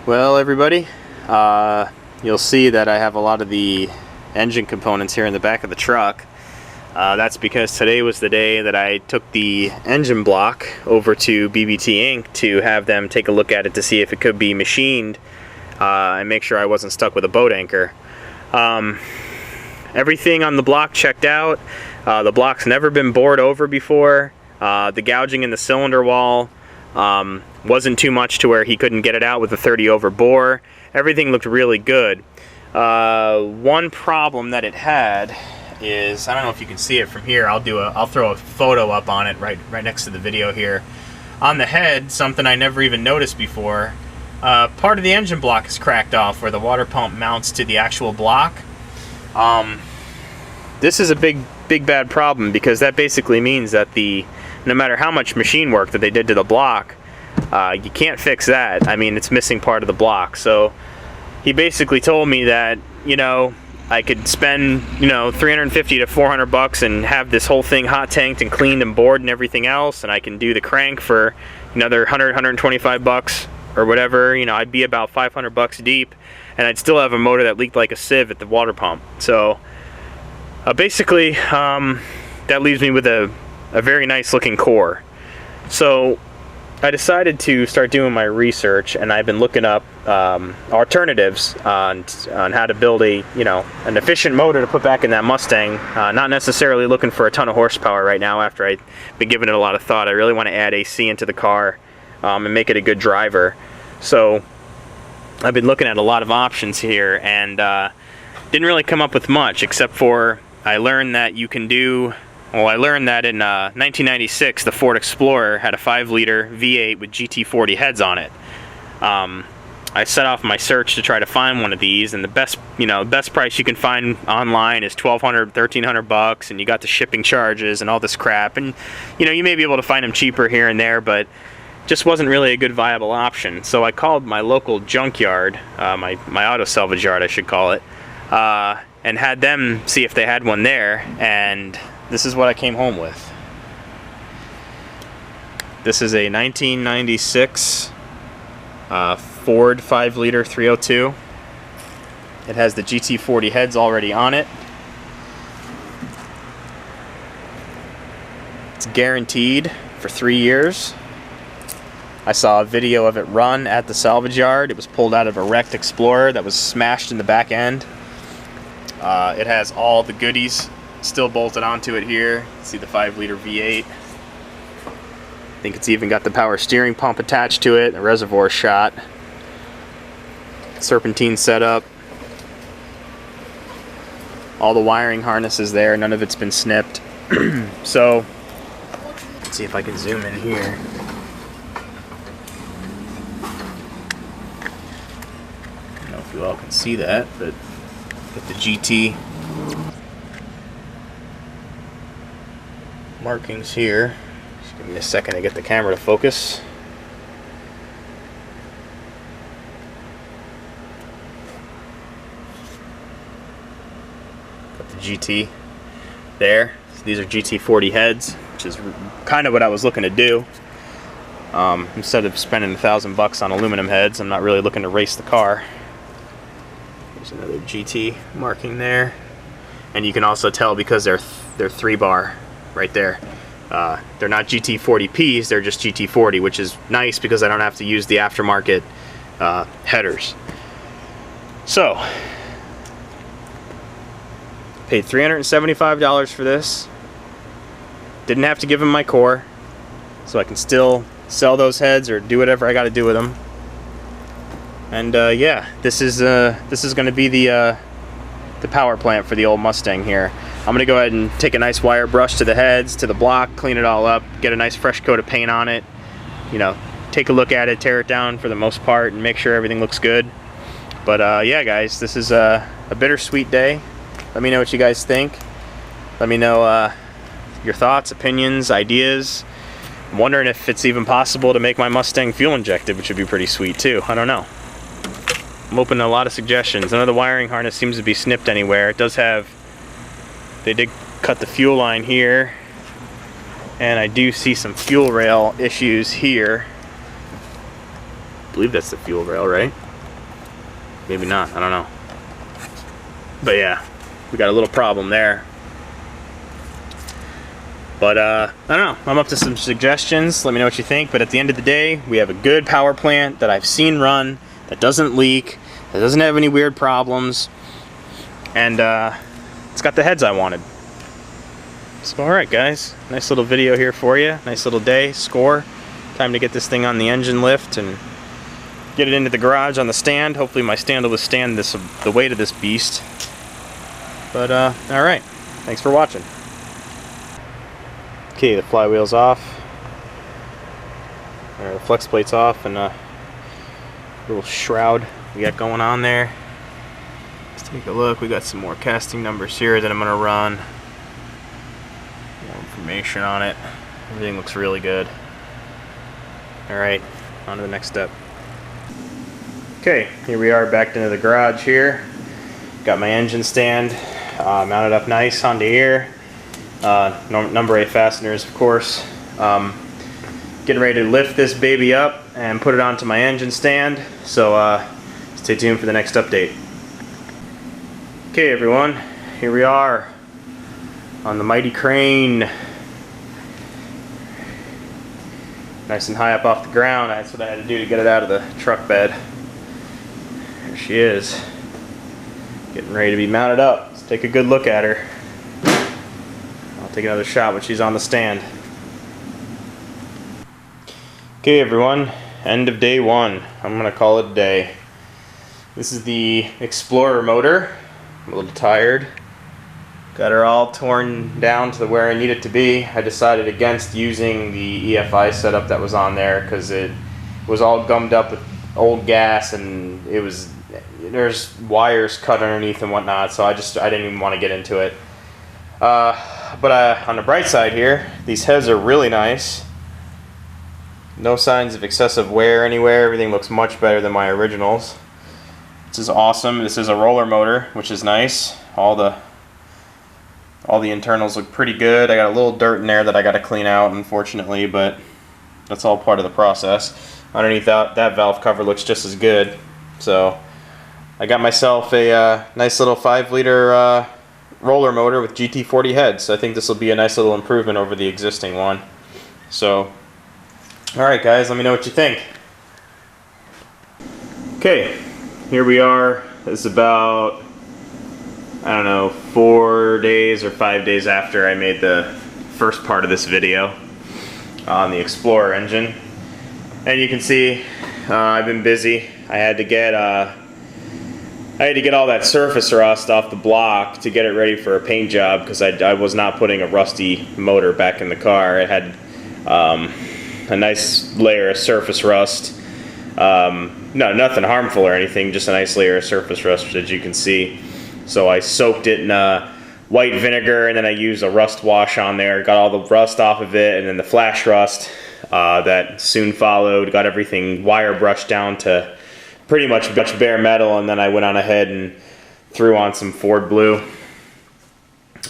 Well, everybody, you'll see that I have a lot of the engine components here in the back of the truck. That's because today was the day that I took the engine block over to BBT Inc. to have them take a look at it to see if it could be machined and make sure I wasn't stuck with a boat anchor. Everything on the block checked out. The block's never been bored over before. The gouging in the cylinder wall wasn't too much to where he couldn't get it out with a 30 over bore. Everything looked really good. One problem that it had is, I don't know if you can see it from here. I'll throw a photo up on it right next to the video here. On the head, something I never even noticed before. Part of the engine block is cracked off where the water pump mounts to the actual block. This is a big bad problem, because that basically means that no matter how much machine work that they did to the block, you can't fix that. I mean, it's missing part of the block. So he basically told me that, you know, I could spend, you know, $350 to $400 and have this whole thing hot tanked and cleaned and bored and everything else, and I can do the crank for another $100, $125 or whatever. You know, I'd be about $500 deep, and I'd still have a motor that leaked like a sieve at the water pump. So basically, that leaves me with a very nice looking core. So I decided to start doing my research, and I've been looking up alternatives on how to build an efficient motor to put back in that Mustang. Not necessarily looking for a ton of horsepower right now after I've been giving it a lot of thought. I really want to add AC into the car and make it a good driver. So I've been looking at a lot of options here, and didn't really come up with much, except for I learned that you can do. Well, I learned that in 1996, the Ford Explorer had a 5-liter V8 with GT40 heads on it. I set off my search to try to find one of these, and the best price you can find online is $1,200, $1,300, and you got the shipping charges and all this crap. And you may be able to find them cheaper here and there, but just wasn't really a good viable option. So I called my local junkyard, my auto salvage yard, I should call it, and had them see if they had one there, and this is what I came home with. This is a 1996 Ford 5-liter 302. It has the GT40 heads already on it. It's guaranteed for 3 years. I saw a video of it run at the salvage yard. It was pulled out of a wrecked Explorer that was smashed in the back end. It has all the goodies still bolted onto it here. See the 5-liter V8. I think it's even got the power steering pump attached to it, a reservoir shot, serpentine setup. All the wiring harnesses there, none of it's been snipped. So, let's see if I can zoom in here. I don't know if you all can see that, but got the GT markings here. Just give me a second to get the camera to focus. Got the GT there. So these are GT40 heads, which is kind of what I was looking to do. Instead of spending $1,000 on aluminum heads, I'm not really looking to race the car. There's another GT marking there, and you can also tell because they're 3-bar right there. They're not GT40Ps, they're just GT40, which is nice because I don't have to use the aftermarket headers. So, paid $375 for this. Didn't have to give him my core, so I can still sell those heads or do whatever I got to do with them. And yeah, this is going to be the power plant for the old Mustang here. I'm going to go ahead and take a nice wire brush to the heads, to the block, clean it all up, get a nice fresh coat of paint on it, take a look at it, tear it down for the most part, and make sure everything looks good. But yeah, guys, this is a bittersweet day. Let me know what you guys think. Let me know your thoughts, opinions, ideas. I'm wondering if it's even possible to make my Mustang fuel injected, which would be pretty sweet too. I don't know. I'm open to a lot of suggestions. None of the wiring harness seems to be snipped anywhere. It does have, they did cut the fuel line here, and I do see some fuel rail issues here. I believe that's the fuel rail, right? maybe not, I don't know. But yeah, we got a little problem there. But I don't know, I'm up to some suggestions. Let me know what you think. But at the end of the day, we have a good power plant that I've seen run, that doesn't leak, that doesn't have any weird problems, and it's got the heads I wanted. So alright guys, nice little video here for you. Nice little day, score. Time to get this thing on the engine lift and get it into the garage on the stand. Hopefully my stand will withstand the weight of this beast. But alright, thanks for watching. Okay, the flywheel's off, or the flex plate's off, and a little shroud we got going on there. Let's take a look. We got some more casting numbers here that I'm going to run. More information on it. Everything looks really good. Alright, on to the next step. Okay, here we are back into the garage here. Got my engine stand mounted up nice onto here. Number 8 fasteners, of course. Getting ready to lift this baby up and put it onto my engine stand. So stay tuned for the next update. Okay everyone, here we are on the mighty crane. Nice and high up off the ground. That's what I had to do to get it out of the truck bed. There she is. Getting ready to be mounted up. Let's take a good look at her. I'll take another shot when she's on the stand. Okay everyone, end of day 1. I'm going to call it a day. This is the Explorer motor. I'm a little tired. Got her all torn down to where I need it to be. I decided against using the EFI setup that was on there because it was all gummed up with old gas, and there's wires cut underneath and whatnot, so I didn't even want to get into it. But on the bright side here, these heads are really nice. No signs of excessive wear anywhere. Everything looks much better than my originals. This is awesome. This is a roller motor, which is nice. All the internals look pretty good. I got a little dirt in there that I got to clean out, unfortunately, but that's all part of the process. Underneath that valve cover looks just as good. So I got myself a nice little 5-liter roller motor with GT40 heads. I think this will be a nice little improvement over the existing one. So, alright guys, let me know what you think. Okay, here we are. It's about, I don't know, 4 days or 5 days after I made the first part of this video on the Explorer engine. And you can see I've been busy. I had to get all that surface rust off the block to get it ready for a paint job, because I was not putting a rusty motor back in the car. It had a nice layer of surface rust. No, nothing harmful or anything, just a nice layer of surface rust, as you can see. So I soaked it in white vinegar, and then I used a rust wash on there, got all the rust off of it, and then the flash rust that soon followed, got everything wire brushed down to pretty much bare metal, and then I went on ahead and threw on some Ford Blue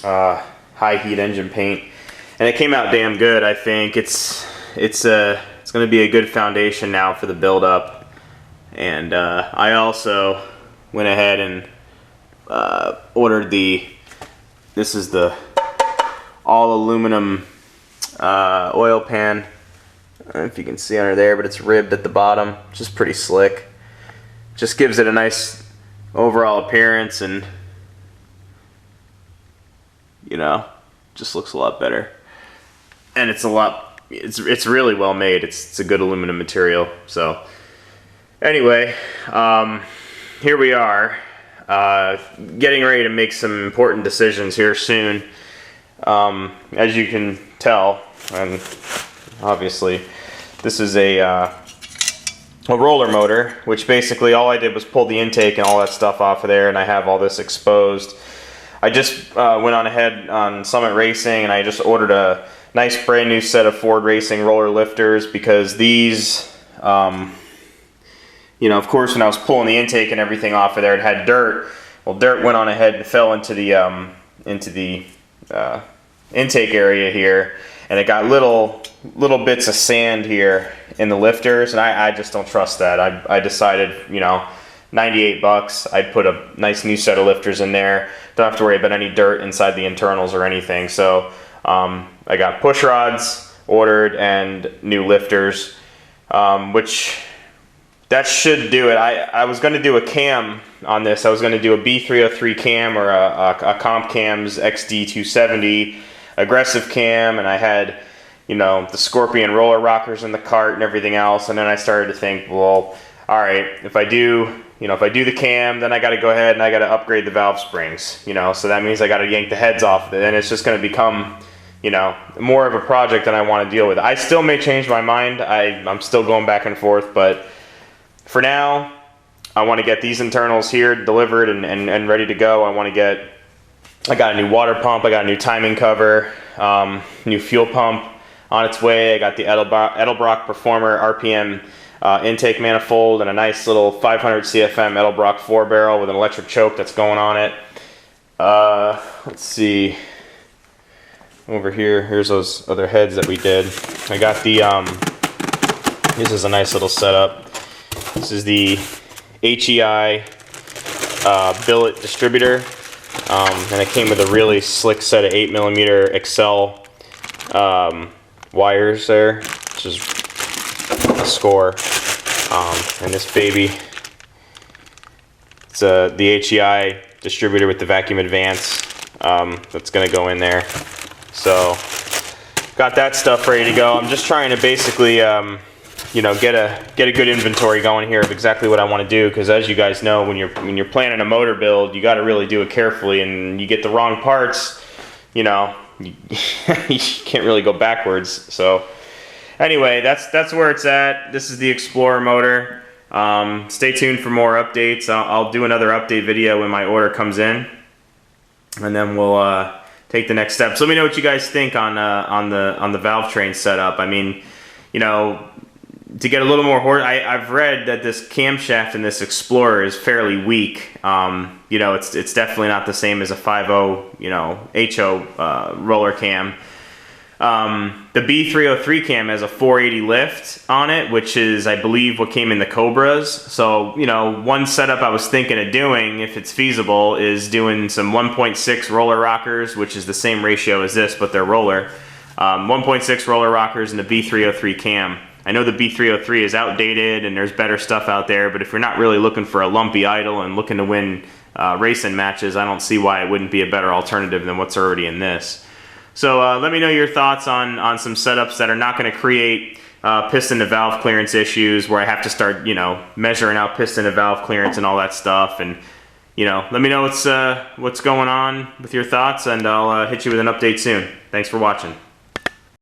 high heat engine paint, and it came out damn good. I think it's going to be a good foundation now for the build up. And I also went ahead and ordered this is the all aluminum oil pan. I don't know if you can see under there, but it's ribbed at the bottom, just pretty slick. Just gives it a nice overall appearance, and you know, just looks a lot better. And it's it's really well made. It's a good aluminum material. So anyway, here we are, getting ready to make some important decisions here soon. As you can tell, and obviously this is a roller motor, which basically all I did was pull the intake and all that stuff off of there, and I have all this exposed. I just went on ahead on Summit Racing and I just ordered a nice brand new set of Ford Racing roller lifters, because these, you know, of course when I was pulling the intake and everything off of there, it had dirt. Well, dirt went on ahead and fell into the intake area here, and it got little bits of sand here in the lifters, and I just don't trust that. I decided, you know, $98. I'd put a nice new set of lifters in there. Don't have to worry about any dirt inside the internals or anything. So I got push rods ordered and new lifters, which that should do it. I was going to do a cam on this. I was going to do a B303 cam or a Comp Cam's XD270 aggressive cam, and I had, you know, the Scorpion roller rockers in the cart and everything else. And then I started to think, well, all right, if I do the cam, then I got to go ahead and I got to upgrade the valve springs, you know, so that means I got to yank the heads off of it, and it's just going to become, you know, more of a project than I want to deal with. I still may change my mind. I'm still going back and forth, but for now, I want to get these internals here delivered and ready to go. I got a new water pump, I got a new timing cover, new fuel pump on its way. I got the Edelbrock Performer RPM intake manifold and a nice little 500 CFM Edelbrock 4-barrel with an electric choke that's going on it. Let's see. Over here, here's those other heads that we did. I got the, this is a nice little setup. This is the HEI billet distributor. And it came with a really slick set of 8mm Excel wires there, which is a score. And this baby, it's the HEI distributor with the vacuum advance that's going to go in there. So got that stuff ready to go. I'm just trying to basically you know, get a good inventory going here of exactly what I want to do, because as you guys know, when you're planning a motor build, you got to really do it carefully, and you get the wrong parts, you know, you can't really go backwards. So anyway, that's where it's at. This is the Explorer motor. Stay tuned for more updates. I'll do another update video when my order comes in, and then we'll take the next steps. Let me know what you guys think on the valve train setup. I mean, you know, to get a little more horse, I've read that this camshaft in this Explorer is fairly weak. You know, it's definitely not the same as a 5.0, you know, HO roller cam. The B303 cam has a 480 lift on it, which is, I believe, what came in the Cobras. So, you know, one setup I was thinking of doing, if it's feasible, is doing some 1.6 roller rockers, which is the same ratio as this, but they're roller. 1.6 roller rockers and the B303 cam. I know the B303 is outdated and there's better stuff out there, but if you're not really looking for a lumpy idle and looking to win racing matches, I don't see why it wouldn't be a better alternative than what's already in this. So let me know your thoughts on some setups that are not going to create piston to valve clearance issues where I have to start, you know, measuring out piston to valve clearance and all that stuff. And, you know, let me know what's going on with your thoughts, and I'll hit you with an update soon. Thanks for watching.